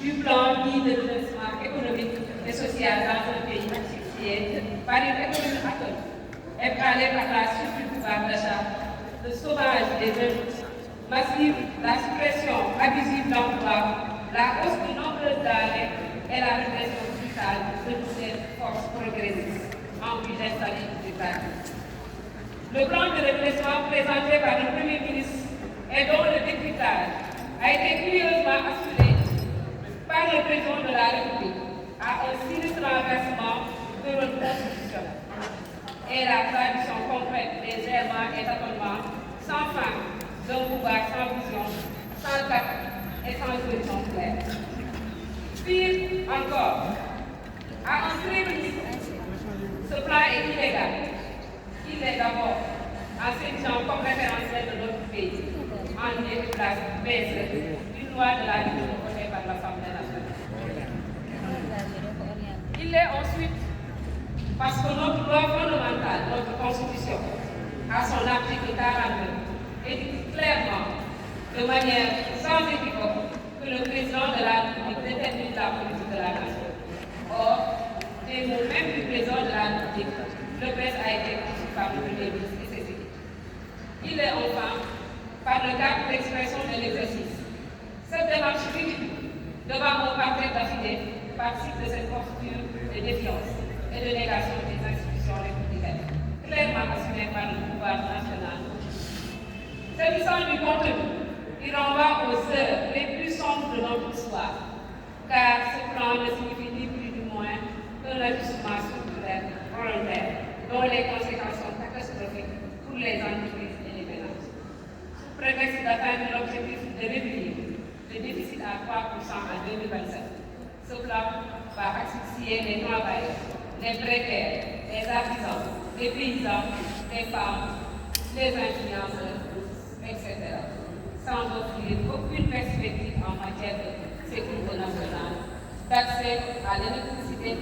du plan dit de redressement économique et social dans un pays asphyxié par une économie atone, ébranlée par la chute du pouvoir d'achat, le chômage des jeunes massive, la suppression abusive d'emplois, la hausse du nombre d'arrêts et la répression brutale de toutes ces forces progressistes en vue d'installer du parti. Le plan de redressement présenté par le Premier ministre et dont le décryptage a été curieusement assuré par le président de la République à un sinistre renversement de notre constitution et la traduction concrète des errements et tâtonnements sans fin d'un pouvoir sans vision, sans cap et sans solution claire. Pire encore, à un très petit niveau, ce plan est illégal. Il est d'abord en sélection comme référentiel de notre pays, en lieu et place baisse d'une loi de la République votée par l'Assemblée nationale. Il l'est ensuite parce que notre loi fondamentale, notre Constitution, à son article 42, indique clairement, de manière sans équivoque, que le président de la République détermine la politique de la nation. Or, des mots même du président de la République, le presse a été conçu par le Premier ministre et ses équipes. Il est enfin par le cadre d'expression de l'exercice. Cette démarche ridicule devant un parti d'affilée participe de cette posture de défiance et de négation des institutions républicaines, clairement assumée par le pouvoir national. S'agissant du contenu, il renvoie aux heures les plus sombres de notre histoire, car ce plan ne signifie ni plus ni moins qu'un ajustement structurel volontaire dont les conséquences sont catastrophiques pour les entreprises et les ménages. Sous prétexte d'atteindre l'objectif de réduire le déficit à 3% en 2027, ce plan va asphyxier les travailleurs, les précaires, les artisans, les paysans, les femmes, les influenceurs, etc., sans offrir aucune perspective en matière de sécurité nationale, d'accès à l'électricité,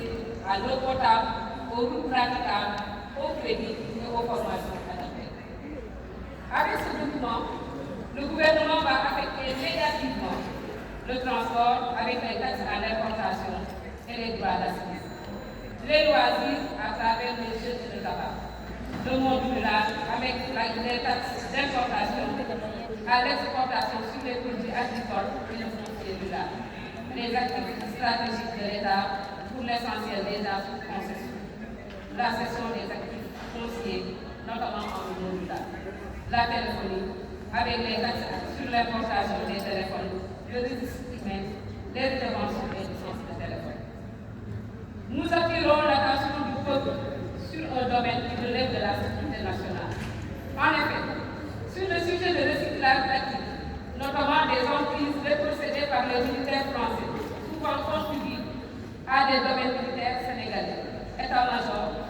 à l'eau potable, aux routes praticables, au crédit et aux formations adaptées. Avec ce document, le gouvernement va affecter négativement le transport avec les taxes à l'importation et les droits d'assises, les loisirs à travers les jeux de tabac, le monde rural avec les taxes d'importation à l'exportation sur les produits agricoles et le foncier rural, les activités stratégiques de l'État pour l'essentiel déjà sous concession, la cession des actifs fonciers, notamment en zone rurale, la téléphonie avec les taxes sur l'importation des téléphones, le registre humain, les interventions et licences de téléphone. Nous attirons l'attention du peuple sur un domaine qui relève de la sécurité nationale. En effet, sur le sujet de recyclage d'actifs, notamment des emprises dépossédées par les militaires français, souvent contribuent à des domaines militaires sénégalais, état-major,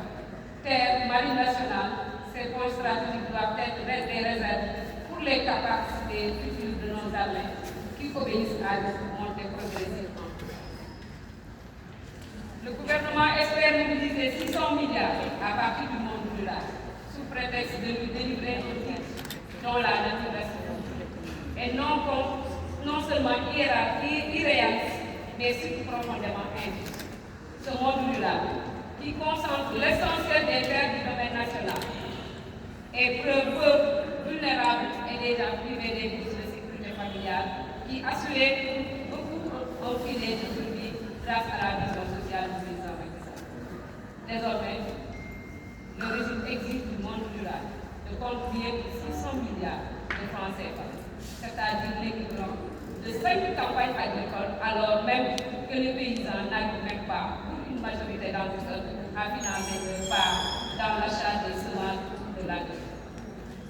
terre, marine nationale, ces points stratégiques doivent être des réserves pour les capacités futures de nos armées qui obéissent à des montées progressives. Le gouvernement espère mobiliser 600 milliards à partir du monde rural, sous prétexte de lui délivrer un titre dont la nature reste et non seulement irréaliste, mais surtout profondément injuste. Ce monde rural, qui concentre l'essentiel des terres du domaine national, est peu vulnérable et déjà privé des bourses de sécurité familiale qui assuraient beaucoup au filet de survie grâce à la vision sociale du président Macky Sall. Désormais, le régime exige du monde rural de contribuer pour 600 milliards de francs CFA, c'est-à-dire l'équivalent de 5 campagnes agricoles, alors même que les paysans n'arrivent même pas, pour une majorité d'entre eux, à financer leur part dans l'achat des semences de l'agriculture.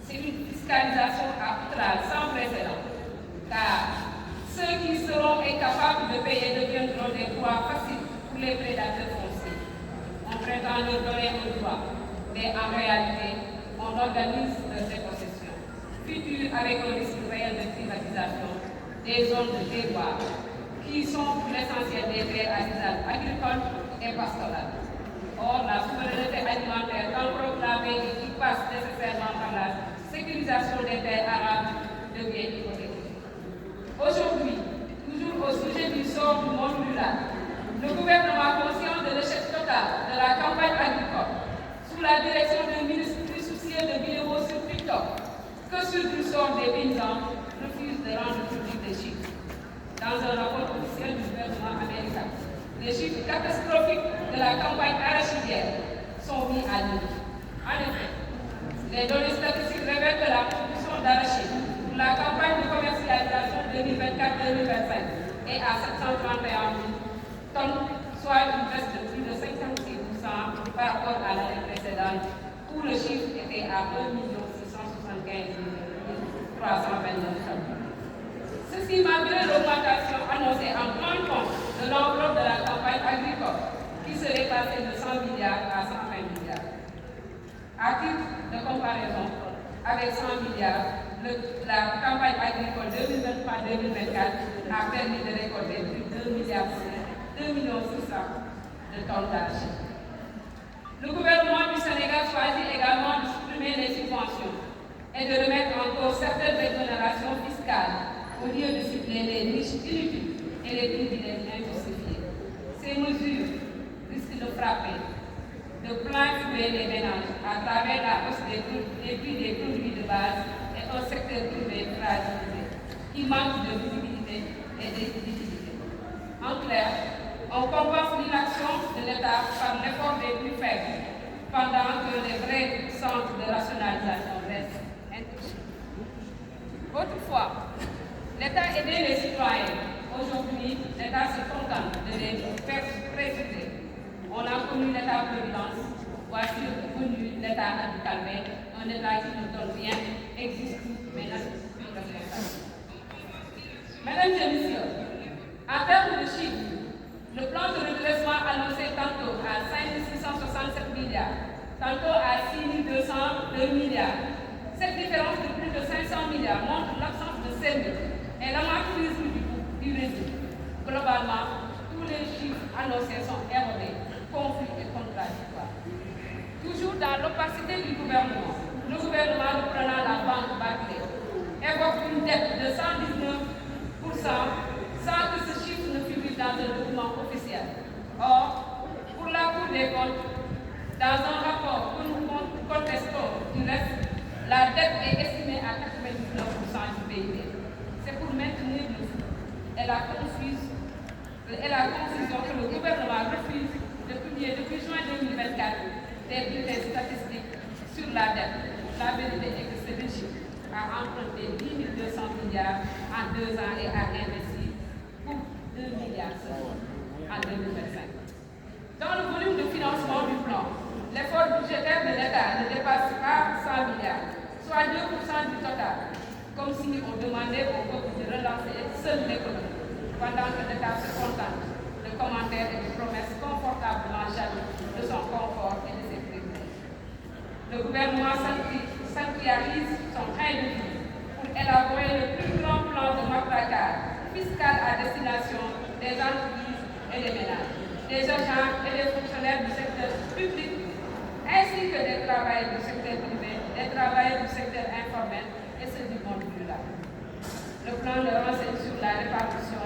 C'est une fiscalisation à outrage sans précédent, car ceux qui seront incapables de payer deviendront des proies faciles pour les prédateurs fonciers. On prétend leur donner un droit, mais en réalité, on organise leur dépossession, future avec un risque réel de privatisation des zones de terroir, qui sont pour l'essentiel des terres à usage agricole et pastoral. Or, la souveraineté alimentaire, tant proclamée et qui passe nécessairement par la sécurisation des terres arables, devient hypothétique. Aujourd'hui, toujours au sujet du sort que ceux du sort des paysans refusent de rendre public les chiffres. Dans un rapport officiel du gouvernement américain, les chiffres catastrophiques de la campagne arachidière sont mis à nu. En effet, les données statistiques révèlent que la production d'arachide pour la campagne de commercialisation 2024-2025 est à 731 000 tonnes, soit une baisse de plus de 56% par rapport à l'année précédente, où le chiffre était à 1 675 329 tonnes. Ceci malgré l'augmentation annoncée en grande pompe de l'enveloppe de la campagne agricole, qui serait passée de 100 milliards à 120 milliards. À titre de comparaison, avec 100 milliards, la campagne agricole 2023-2024 a permis de récolter plus de 2 milliards 2 600 de tonnes d'argile. Le gouvernement du Sénégal choisit également de supprimer les subventions et de remettre en cause certaines exonérations fiscales au lieu de cibler les niches inutiles et les privilèges injustifiés. Ces mesures risquent de frapper de plein fouet les ménages à travers la hausse des prix des produits de base et un secteur privé fragilisé qui manque de visibilité et de liquidité. En clair, on compense l'inaction de l'État par l'effort des plus faibles, pendant que les vrais centres de rationalisation restent intouchés. Autrefois, l'État aidait les citoyens. Aujourd'hui, l'État se contente de les faire présider. On a connu l'État-providence, voici venu l'État du calvaire, un État qui ne donne rien, existe, mais n'a plus de responsabilité. Mesdames et messieurs, en termes de chiffres, le plan de redressement annoncé tantôt à 5 667 milliards, tantôt à 6 202 milliards. Cette différence de plus de 500 milliards montre l'absence de sérieux et l'amateurisme du régime. Globalement, tous les chiffres annoncés sont erronés, confus et contradictoires. Toujours dans l'opacité du gouvernement, le gouvernement reprenant la banque Barclays évoque une dette de 119% sans que ce chiffre ne figure dans un document officiel. Or, pour la Cour des comptes, dans un rapport que nous contestons du reste, la dette est estimée à 99% du PIB. C'est pour maintenir le flou et la confusion que le gouvernement refuse de publier depuis juin 2024 des bulletins statistiques sur la dette. La vérité est que ce régime a emprunté 10 200 milliards en 2 ans et a investi pour 2 milliards seulement en 2025. Dans le volume de financement du plan, l'effort budgétaire de l'État ne dépasse pas 100 milliards, soit 2% du total, comme si on demandait au peuple de relancer seule l'économie, pendant que l'État se contente de commentaires et de promesses confortablement jaloux de son confort et de ses privilèges. Le gouvernement sanctuarise son train de vie pour élaborer le plus grand plan de matraquage fiscal à destination des entreprises et des ménages, des agents et des fonctionnaires du secteur public, ainsi que des travailleurs du secteur privé, des travailleurs du secteur informel et ceux du monde rural. Le plan ne renseigne sur la répartition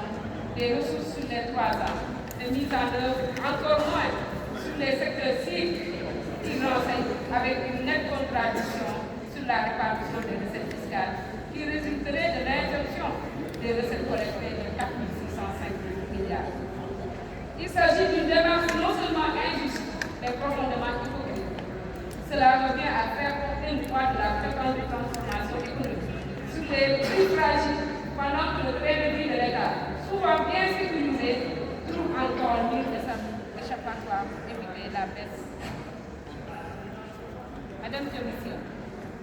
des ressources sur les 3 ans, de mise en œuvre encore moins sur les secteurs cibles qui renseigne avec une nette contradiction sur la répartition des recettes fiscales qui résulterait de l'injonction des recettes collectées de 4 605 milliards. Il s'agit d'une démarche non seulement injuste, mais profondément hypocrite. Cela revient à faire porter le poids de la prétendue transformation économique sur les plus fragiles, pendant que le prévenu de l'État, souvent bien sécurisé, trouve encore mille échappatoires pour éviter la baisse. Madame et Messieurs,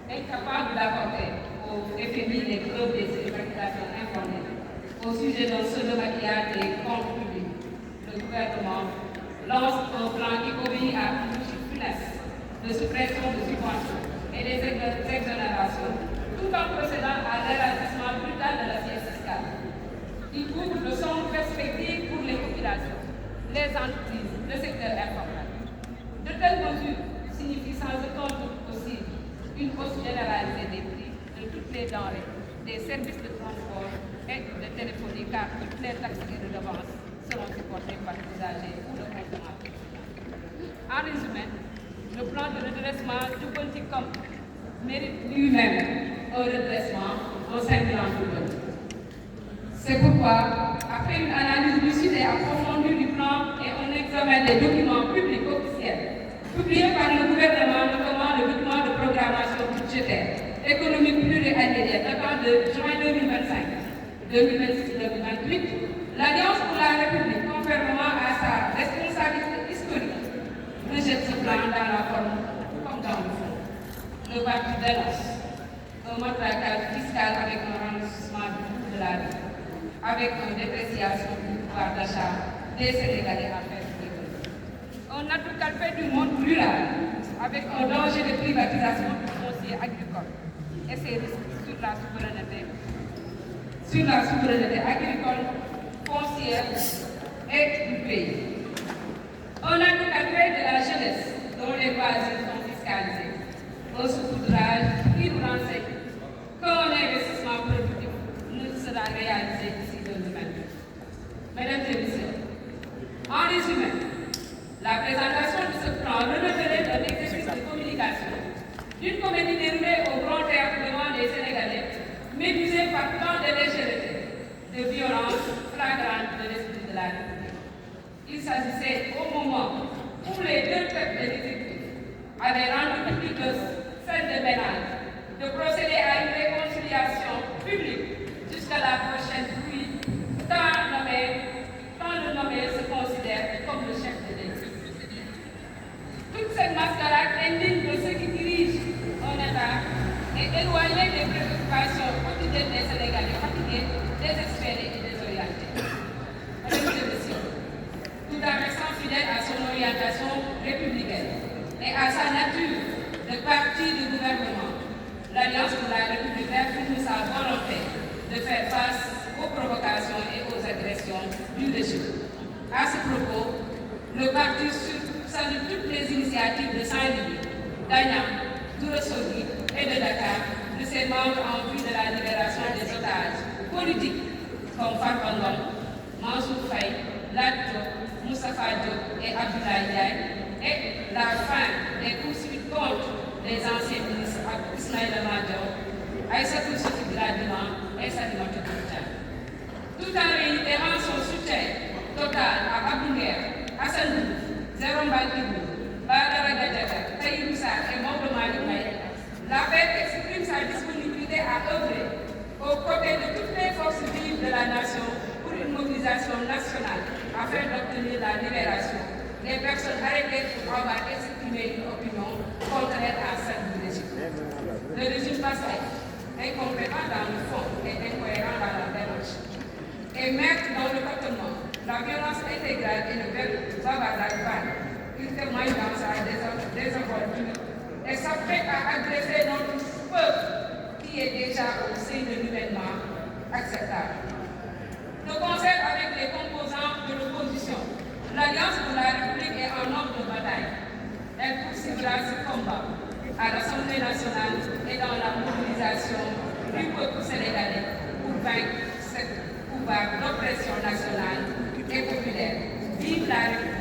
incapable d'apporter au FMI les preuves des spéculations informelles au sujet d'un seul maquillage des comptes publics, le gouvernement lance un plan qui obéit à une logique funeste de suppression de subventions et des exonérations, tout en procédant à l'élargissement brutal de l'assiette fiscale. Il ouvre de sombres perspectives pour les populations, les entreprises, le secteur informel. De telles mesures signifient sans aucun doute possible une hausse généralisée des prix de toutes les denrées, des services de transport et de téléphonie, car toutes les taxes et redevances seront supportées par les usagers ou le consommateur. En résumé, le plan de redressement du politique comme mérite lui-même un redressement, un cinquième double. C'est pourquoi, après une analyse lucide et approfondie du plan et un examen des documents publics officiels, publiés par le gouvernement, notamment le document de programmation budgétaire économique pluriannuelle datant de juin 2025-2026-2028, l'Alliance pour la République, conformément à sa responsabilité historique, rejette ce plan dans la forme comme dans le fond. Le parti dénonce un matraquage fiscal avec un remboursement du coût de la vie, avec une dépréciation du pouvoir d'achat des Sénégalais en fait économique. Un atout calpé du monde rural, avec un danger de privatisation du foncier agricole et ses risques sur la souveraineté agricole, foncière et du pays. Un atout calpé de la jeunesse, dont les loisirs sont fiscalisés. Un saupoudrage qui nous renseigne qu'un investissement productif ne sera réalisé d'ici 2022. Mesdames et messieurs, en résumé, la présentation de ce plan relèverait d'un exercice de communication, d'une comédie déroulée au grand théâtre devant les Sénégalais, médusée par tant de légèreté, de violence flagrante de l'esprit de la République. Il s'agissait au moment où les deux têtes de l'exécutif avaient rendu publique celle de ménage, de procéder à une réconciliation publique jusqu'à la prochaine pluie, tant le nommé se considère comme le chef de l'État. Toute cette mascarade indigne de ceux qui dirigent un État est éloignée des préoccupations quotidiennes des Sénégalais fatigués, désespérés et désorientés. Mesdames et messieurs, tout en restant fidèle à son orientation républicaine et à sa nature de parti du gouvernement, l'Alliance pour la République réaffirme sa volonté de faire face aux provocations et aux agressions du régime. À ce propos, le parti salue toutes les initiatives de Saint-Louis, d'Agnam, d'Ourossogui et de Dakar, de ses membres en vue de la libération des otages politiques comme Farba Ngom, Mansour Faye, Lat Diop, Moustapha Diop et Abdoulaye Ndiaye, et la fin des poursuites contre les anciens ministres Ismaïla Madior, Aïssatou Sophie Gladima et Salimata Koutian. Tout en réitérant son soutien total à Abdou Nguer, Hassan Diouf, Zéron Bakibou, Badara Gadiaga, Taïb Sarr et Maodo Malick Mbaye, l'APR exprime sa disponibilité à œuvrer aux côtés de toutes les forces vives de la nation pour une mobilisation nationale afin d'obtenir la libération des personnes arrêtées pour avoir exprimé une opinion contraire à celle du régime. Le régime passé, incompétent dans le fond et incohérent dans la démarche, et mettre dans le comportement la violence intégrale et le bavardage vague. Il témoigne dans sa désinvolture et s'apprête à agresser notre peuple qui est déjà au sein de l'événement acceptable. De concert avec les composants de l'opposition, l'Alliance pour la République est en ordre de bataille. Elle poursuivra ce combat à l'Assemblée nationale et dans la mobilisation du peuple sénégalais pour vaincre cette pouvoir d'oppression nationale et populaire. Vive la République!